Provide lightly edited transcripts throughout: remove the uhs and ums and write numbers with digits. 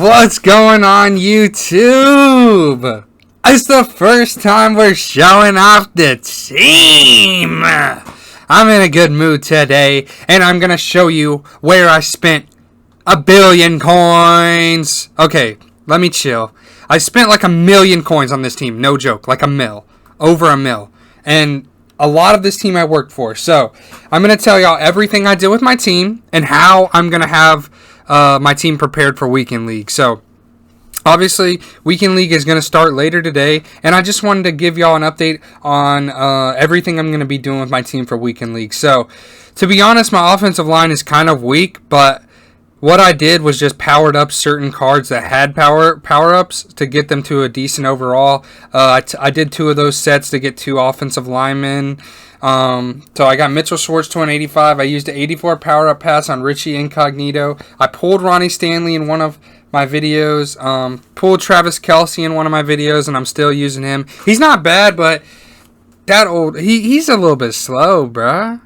What's going on, YouTube? It's the first time we're showing off the team. I'm in a good mood today, and I'm going to show you where I spent 1 billion coins. Okay, let me chill. I spent like 1 million coins on this team. No joke, like a mil. Over a mil. And a lot of this team I worked for. So, I'm going to tell y'all everything I did with my team and how I'm going to have my team prepared for Weekend League. So, obviously, Weekend League is going to start later today, and I just wanted to give y'all an update on everything I'm going to be doing with my team for Weekend League. So, to be honest, my offensive line is kind of weak, but what I did was just powered up certain cards that had power-ups to get them to a decent overall. I did 2 of those sets to get 2 offensive linemen. So I got Mitchell Schwartz to an 85. I used an 84 power-up pass on Richie Incognito. I pulled Ronnie Stanley in one of my videos. Pulled Travis Kelce in one of my videos, and I'm still using him. He's not bad, but that old he's a little bit slow, bruh.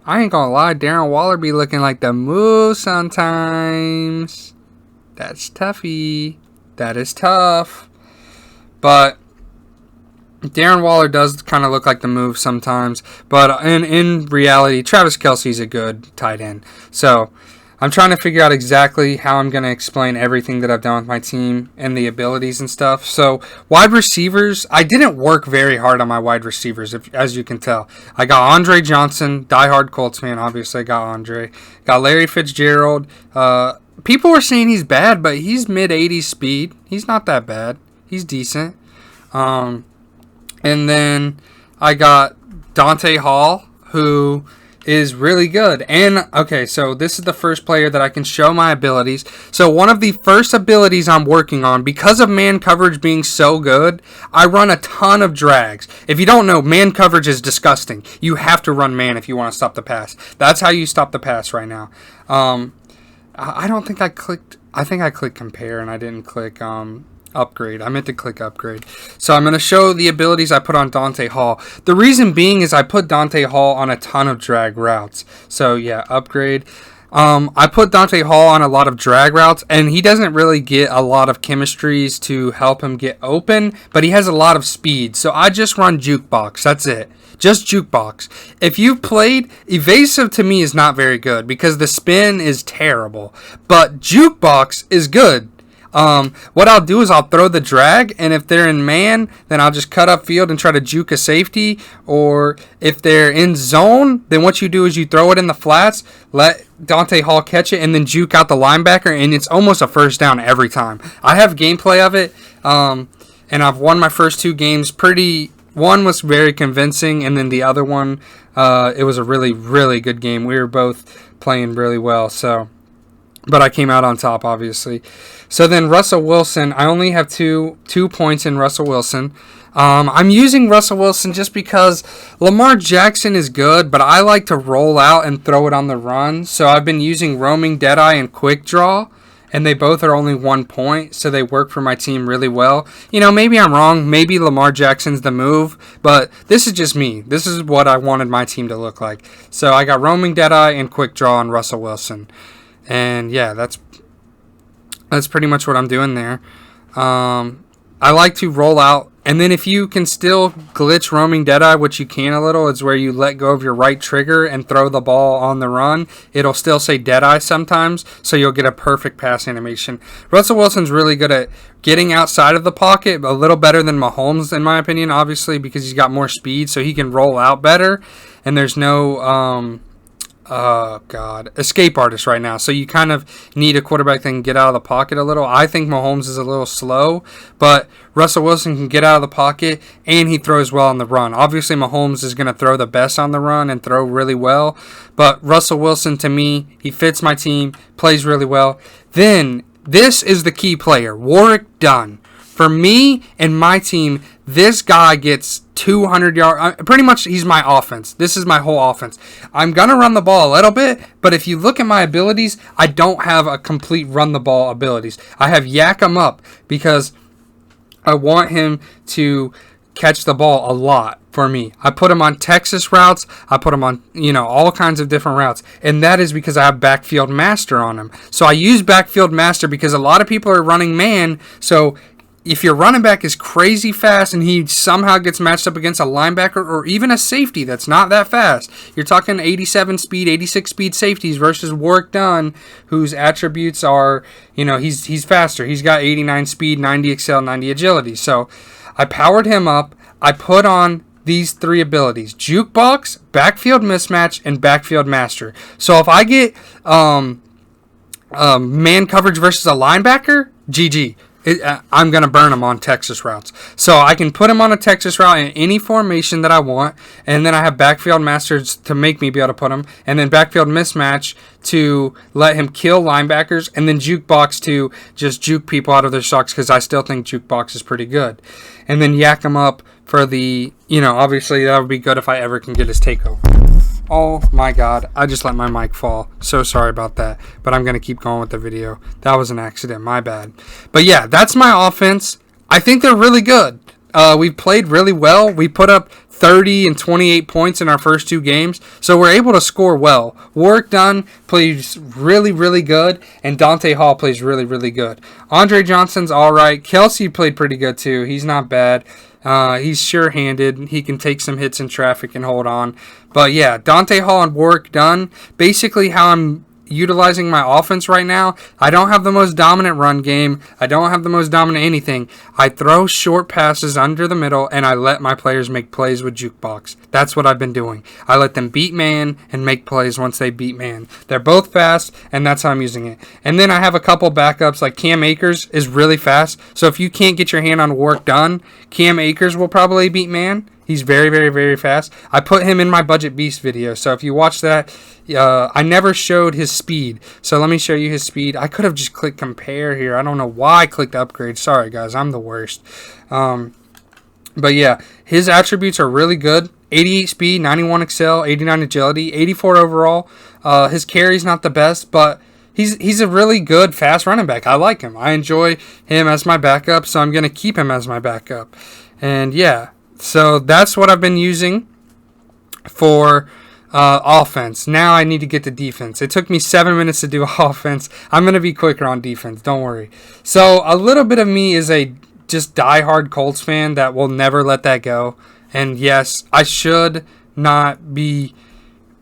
I ain't gonna lie, Darren Waller be looking like the move sometimes. That's toughy. That is tough. But Darren Waller does kind of look like the move sometimes. But in reality, Travis Kelce's a good tight end. So I'm trying to figure out exactly how I'm going to explain everything that I've done with my team and the abilities and stuff. So, wide receivers, I didn't work very hard on my wide receivers, as you can tell. I got Andre Johnson, diehard Colts fan, obviously I got Andre. Got Larry Fitzgerald. People were saying he's bad, but he's mid-80s speed. He's not that bad. He's decent. And then I got Dante Hall, who is really good. And okay, so this is the first player that I can show my abilities. So one of the first abilities I'm working on, because of man coverage being so good, I run a ton of drags. If you don't know, man coverage is disgusting. You have to run man if you want to stop the pass. That's how you stop the pass right now. I don't think I clicked. I think I clicked compare and I didn't click upgrade. I meant to click upgrade. So I'm going to show the abilities I put on Dante Hall. The reason being is I put Dante Hall on a ton of drag routes. So yeah, upgrade. I put Dante Hall on a lot of drag routes, and he doesn't really get a lot of chemistries to help him get open, but he has a lot of speed. So I just run jukebox. That's it. Just jukebox. If you've played, evasive to me is not very good because the spin is terrible, but jukebox is good. What I'll do is I'll throw the drag, and if they're in man, then I'll just cut up field and try to juke a safety. Or if they're in zone, then what you do is you throw it in the flats, let Dante Hall catch it, and then juke out the linebacker, and it's almost a first down every time. I have gameplay of it, and I've won my first 2 games one was very convincing, and then the other one, it was a really, really good game. We were both playing really well, but I came out on top, obviously. So then Russell Wilson, I only have two points in Russell Wilson. I'm using Russell Wilson just because Lamar Jackson is good, but I like to roll out and throw it on the run. So I've been using roaming deadeye and quick draw, and they both are only 1 point, so they work for my team really well. You know, maybe I'm wrong. Maybe Lamar Jackson's the move, but this is just me. This is what I wanted my team to look like. So I got roaming deadeye and quick draw on Russell Wilson. And yeah, that's pretty much what I'm doing there. I like to roll out, and then if you can still glitch roaming deadeye, which you can a little, it's where you let go of your right trigger and throw the ball on the run. It'll still say deadeye sometimes, so you'll get a perfect pass animation. Russell Wilson's really good at getting outside of the pocket, a little better than Mahomes in my opinion, obviously, because he's got more speed, so he can roll out better, and there's no escape artist right now. So you kind of need a quarterback that can get out of the pocket a little. I think Mahomes is a little slow, but Russell Wilson can get out of the pocket, and he throws well on the run. Obviously, Mahomes is going to throw the best on the run and throw really well, but Russell Wilson, to me, he fits my team, plays really well. Then, this is the key player, Warwick Dunn. For me and my team, this guy gets 200 yards. Pretty much, he's my offense. This is my whole offense. I'm going to run the ball a little bit, but if you look at my abilities, I don't have a complete run the ball abilities. I have yak him up because I want him to catch the ball a lot for me. I put him on Texas routes. I put him on, all kinds of different routes. And that is because I have backfield master on him. So I use backfield master because a lot of people are running man. So if your running back is crazy fast and he somehow gets matched up against a linebacker or even a safety that's not that fast, you're talking 87 speed, 86 speed safeties versus Warwick Dunn, whose attributes are, he's faster. He's got 89 speed, 90 excel, 90 agility. So I powered him up. I put on these 3 abilities: jukebox, backfield mismatch, and backfield master. So if I get man coverage versus a linebacker, GG. I'm going to burn him on Texas routes. So I can put him on a Texas route in any formation that I want, and then I have backfield masters to make me be able to put him, and then backfield mismatch to let him kill linebackers, and then jukebox to just juke people out of their socks because I still think jukebox is pretty good. And then yak him up for the, obviously that would be good if I ever can get his takeover. Oh my god, I just let my mic fall. So sorry about that, but I'm going to keep going with the video. That was an accident, my bad. But yeah, that's my offense. I think they're really good. We've played really well. We put up 30 and 28 points in our first 2 games, so we're able to score well. Warwick Dunn plays really, really good, and Dante Hall plays really, really good. Andre Johnson's all right. Kelsey played pretty good too. He's not bad. He's sure-handed. He can take some hits in traffic and hold on. But yeah, Dante Hall and Warwick Dunn, basically how I'm utilizing my offense right now. I don't have the most dominant run game. I don't have the most dominant anything. I throw short passes under the middle, and I let my players make plays with jukebox. That's what I've been doing. I let them beat man and make plays once they beat man. They're both fast, and that's how I'm using it. And then I have a couple backups, like Cam Akers is really fast. So if you can't get your hand on work done, Cam Akers will probably beat man. He's very, very, very fast. I put him in my Budget Beast video. So if you watch that, I never showed his speed. So let me show you his speed. I could have just clicked compare here. I don't know why I clicked upgrade. Sorry, guys. I'm the worst. But yeah, his attributes are really good. 88 speed, 91 excel, 89 agility, 84 overall. His carry's not the best, but he's a really good fast running back. I like him. I enjoy him as my backup, so I'm going to keep him as my backup. And yeah. So that's what I've been using for offense. Now I need to get to defense. It took me 7 minutes to do offense. I'm going to be quicker on defense. Don't worry. So a little bit of me is a just diehard Colts fan that will never let that go. And yes, I should not be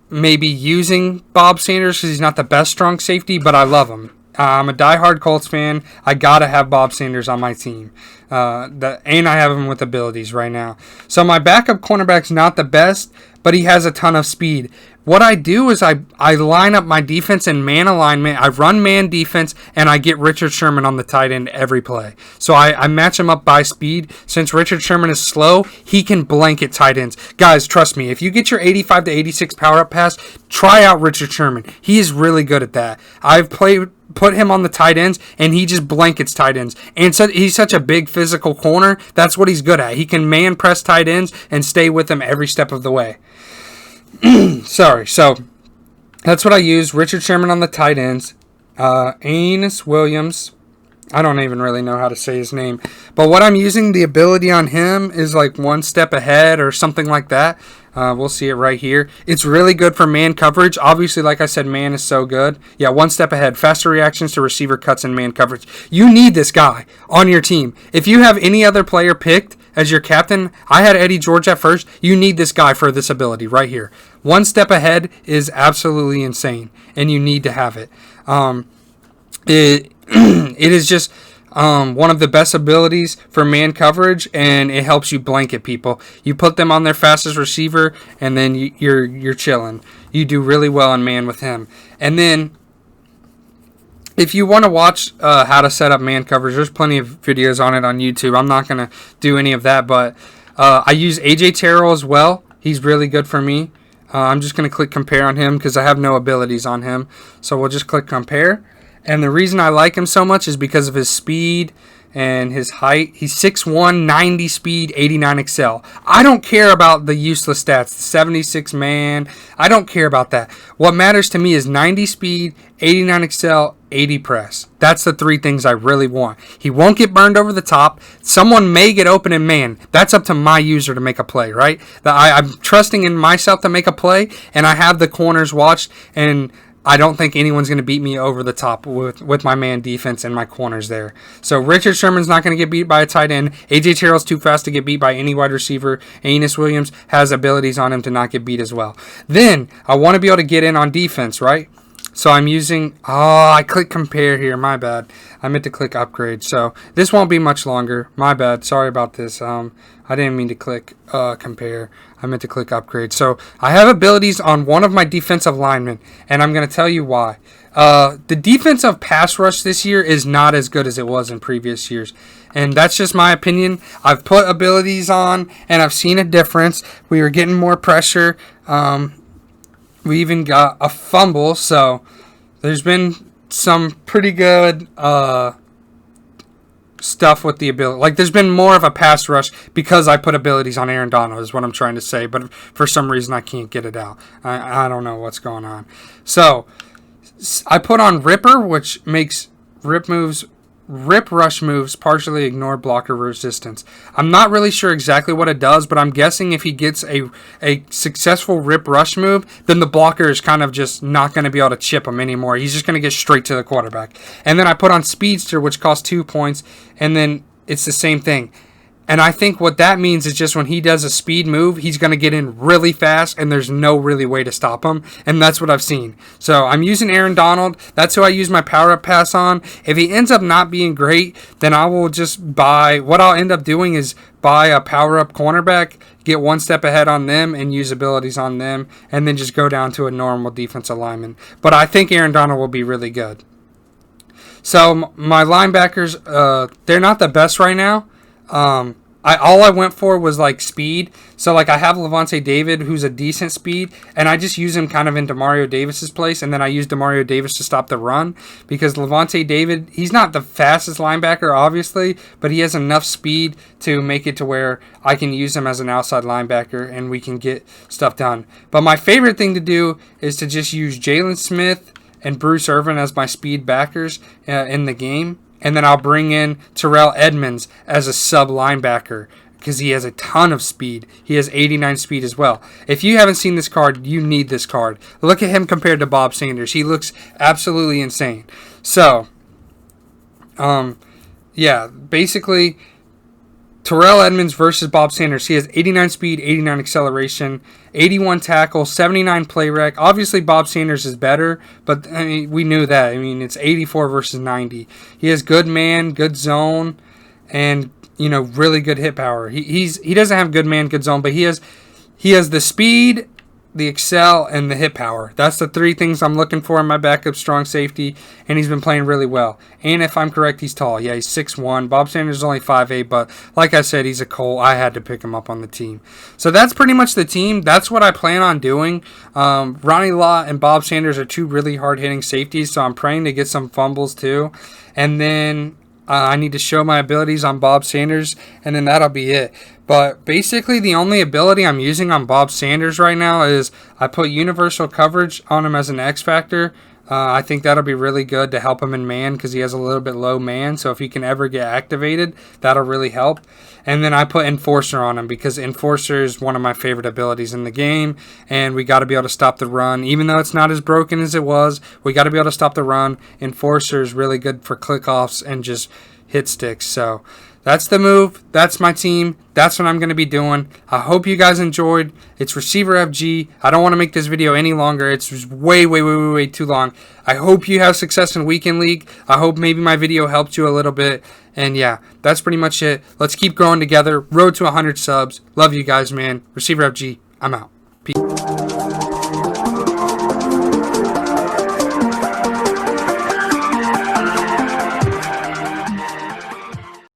maybe using Bob Sanders because he's not the best strong safety, but I love him. I'm a diehard Colts fan. I gotta have Bob Sanders on my team, and I have him with abilities right now. So my backup cornerback's not the best, but he has a ton of speed. What I do is I line up my defense in man alignment. I run man defense, and I get Richard Sherman on the tight end every play. So I match him up by speed. Since Richard Sherman is slow, he can blanket tight ends. Guys, trust me, if you get your 85 to 86 power up pass, try out Richard Sherman. He is really good at that. I've put him on the tight ends, and he just blankets tight ends. And so he's such a big physical corner. That's what he's good at. He can man press tight ends and stay with them every step of the way. Sorry. So that's what I use. Richard Sherman on the tight ends. Aeneas Williams. I don't even really know how to say his name. But what I'm using, the ability on him is like one step ahead or something like that. We'll see it right here. It's really good for man coverage. Obviously, like I said, man is so good. Yeah, one step ahead. Faster reactions to receiver cuts and man coverage. You need this guy on your team. If you have any other player picked as your captain, I had Eddie George at first. You need this guy for this ability right here. One step ahead is absolutely insane, and you need to have it. It is just one of the best abilities for man coverage, and it helps you blanket people. You put them on their fastest receiver, and then you're chilling. You do really well in man with him. And then if you want to watch how to set up man coverage, there's plenty of videos on it on YouTube. I'm not going to do any of that, but I use AJ Terrell as well. He's really good for me. I'm just going to click compare on him because I have no abilities on him. So we'll just click compare. And the reason I like him so much is because of his speed and his height. He's 6'1", 90 speed, 89 excel. I don't care about the useless stats, the 76 man. I don't care about that. What matters to me is 90 speed, 89 excel, 80 press. That's the three things I really want. He won't get burned over the top. Someone may get open, and man, that's up to my user to make a play, right? I'm trusting in myself to make a play, and I have the corners watched, and I don't think anyone's going to beat me over the top with my man defense and my corners there. So Richard Sherman's not going to get beat by a tight end. A.J. Terrell's too fast to get beat by any wide receiver. Enos Williams has abilities on him to not get beat as well. Then I want to be able to get in on defense, right? So I'm using, I clicked compare here, my bad. I meant to click upgrade. So this won't be much longer, my bad. Sorry about this. I didn't mean to click compare. I meant to click upgrade. So I have abilities on one of my defensive linemen, and I'm going to tell you why. The defensive pass rush this year is not as good as it was in previous years. And that's just my opinion. I've put abilities on, and I've seen a difference. We were getting more pressure. We even got a fumble, so there's been some pretty good stuff with the ability. Like, there's been more of a pass rush because I put abilities on Aaron Donald, is what I'm trying to say. But for some reason, I can't get it out. I don't know what's going on. So I put on Ripper, which makes rip rush moves partially ignore blocker resistance. I'm not really sure exactly what it does, but I'm guessing if he gets a successful rip rush move, then the blocker is kind of just not going to be able to chip him anymore. He's just going to get straight to the quarterback. And then I put on Speedster, which costs 2 points, and then it's the same thing. And I think what that means is just when he does a speed move, he's going to get in really fast, and there's no really way to stop him. And that's what I've seen. So I'm using Aaron Donald. That's who I use my power-up pass on. If he ends up not being great, then I will just buy. What I'll end up doing is buy a power-up cornerback, get one step ahead on them, and use abilities on them, and then just go down to a normal defensive lineman. But I think Aaron Donald will be really good. So my linebackers, they're not the best right now. All I went for was like speed. So like I have Levante David, who's a decent speed, and I just use him kind of in Demario Davis's place, and then I use Demario Davis to stop the run because Levante David, he's not the fastest linebacker, obviously, but he has enough speed to make it to where I can use him as an outside linebacker and we can get stuff done. But my favorite thing to do is to just use Jalen Smith and Bruce Irvin as my speed backers in the game. And then I'll bring in Terrell Edmonds as a sub linebacker because he has a ton of speed. He has 89 speed as well. If you haven't seen this card, you need this card. Look at him compared to Bob Sanders. He looks absolutely insane. So, yeah, basically Terrell Edmonds versus Bob Sanders. He has 89 speed, 89 acceleration, 81 tackle, 79 play rec. Obviously, Bob Sanders is better, but I mean, we knew that. I mean, it's 84 versus 90. He has good man, good zone, and really good hit power. He doesn't have good man, good zone, but he has the speed, the excel, and the hit power. That's the three things I'm looking for in my backup strong safety, and he's been playing really well. And if I'm correct, he's tall. Yeah, he's 6'1". Bob Sanders is only 5'8", but like I said, he's a Colt. I had to pick him up on the team. So that's pretty much the team. That's what I plan on doing. Ronnie Lott and Bob Sanders are two really hard-hitting safeties, so I'm praying to get some fumbles too. And then I need to show my abilities on Bob Sanders, and then that'll be it. But basically, the only ability I'm using on Bob Sanders right now is I put universal coverage on him as an X factor. I think that'll be really good to help him in man because he has a little bit low man. So if he can ever get activated, that'll really help. And then I put Enforcer on him because Enforcer is one of my favorite abilities in the game. And we got to be able to stop the run. Even though it's not as broken as it was, we got to be able to stop the run. Enforcer is really good for click-offs and just hit sticks. So that's the move. That's my team. That's what I'm going to be doing. I hope you guys enjoyed. It's Receiver FG. I don't want to make this video any longer. It's just way too long. I hope you have success in Weekend League. I hope maybe my video helped you a little bit. And yeah, that's pretty much it. Let's keep growing together. Road to 100 subs. Love you guys, man. Receiver FG. I'm out.